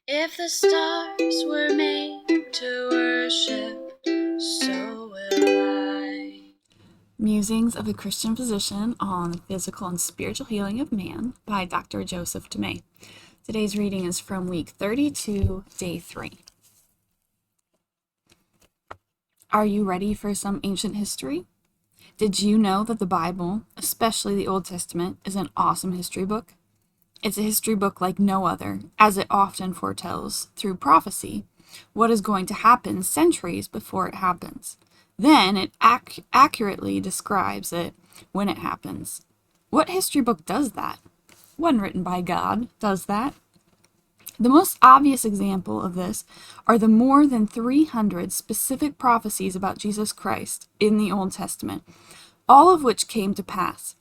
If the stars were made to worship, so will I. Musings of a Christian Physician on the Physical and Spiritual Healing of Man by Dr. Joseph DeMay. Today's reading is from week 32, day 3. Are you ready for some ancient history? Did you know that the Bible, especially the Old Testament, is an awesome history book? It's a history book like no other, as it often foretells, through prophecy, what is going to happen centuries before it happens. Then it accurately describes it when it happens. What history book does that? One written by God does that. The most obvious example of this are the more than 300 specific prophecies about Jesus Christ in the Old Testament, all of which came to pass.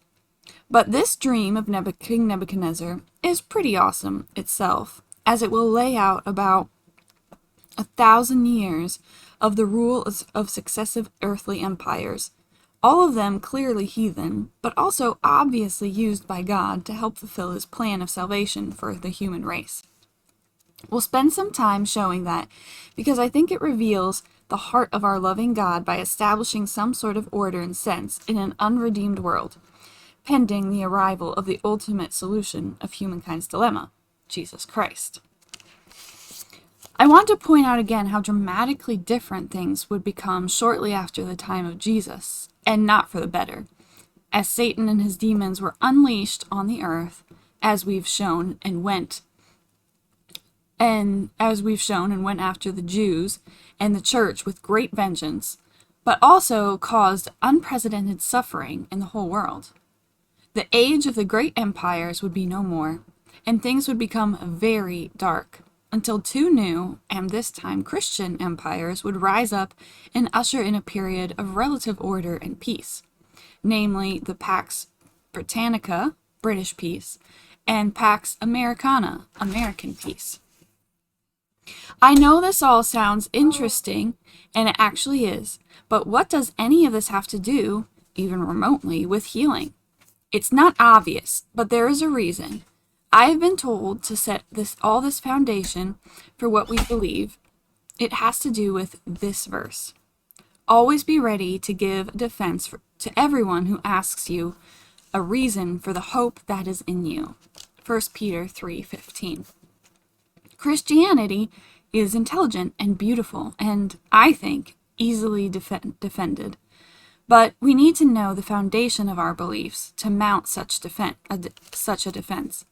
But this dream of King Nebuchadnezzar is pretty awesome itself, as it will lay out about 1,000 years of the rule of successive earthly empires, all of them clearly heathen, but also obviously used by God to help fulfill his plan of salvation for the human race. We'll spend some time showing that, because I think it reveals the heart of our loving God by establishing some sort of order and sense in an unredeemed world, pending the arrival of the ultimate solution of humankind's dilemma, Jesus Christ. I want to point out again how dramatically different things would become shortly after the time of Jesus, and not for the better, as Satan and his demons were unleashed on the earth, as we've shown and went after the Jews and the church with great vengeance, but also caused unprecedented suffering in the whole world. The age of the great empires would be no more, and things would become very dark, until two new, and this time Christian, empires would rise up and usher in a period of relative order and peace, namely the Pax Britannica, British peace, and Pax Americana, American peace. I know this all sounds interesting, and it actually is, but what does any of this have to do, even remotely, with healing? It's not obvious, but there is a reason. I have been told to set all this foundation for what we believe. It has to do with this verse. Always be ready to give defense to everyone who asks you a reason for the hope that is in you. 1 Peter 3:15. Christianity is intelligent and beautiful, and, I think, easily defended. But we need to know the foundation of our beliefs to mount such a defense.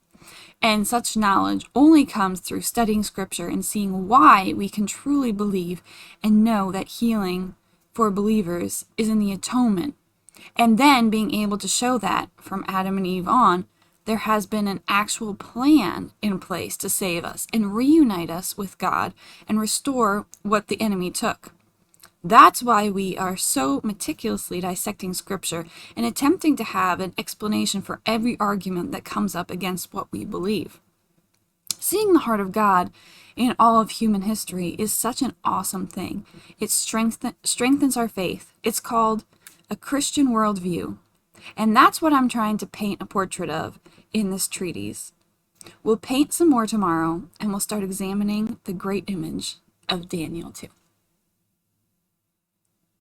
And such knowledge only comes through studying Scripture and seeing why we can truly believe and know that healing for believers is in the atonement. And then being able to show that, from Adam and Eve on, there has been an actual plan in place to save us and reunite us with God and restore what the enemy took. That's why we are so meticulously dissecting Scripture and attempting to have an explanation for every argument that comes up against what we believe. Seeing the heart of God in all of human history is such an awesome thing. It strengthens our faith. It's called a Christian worldview. And that's what I'm trying to paint a portrait of in this treatise. We'll paint some more tomorrow, and we'll start examining the great image of Daniel too.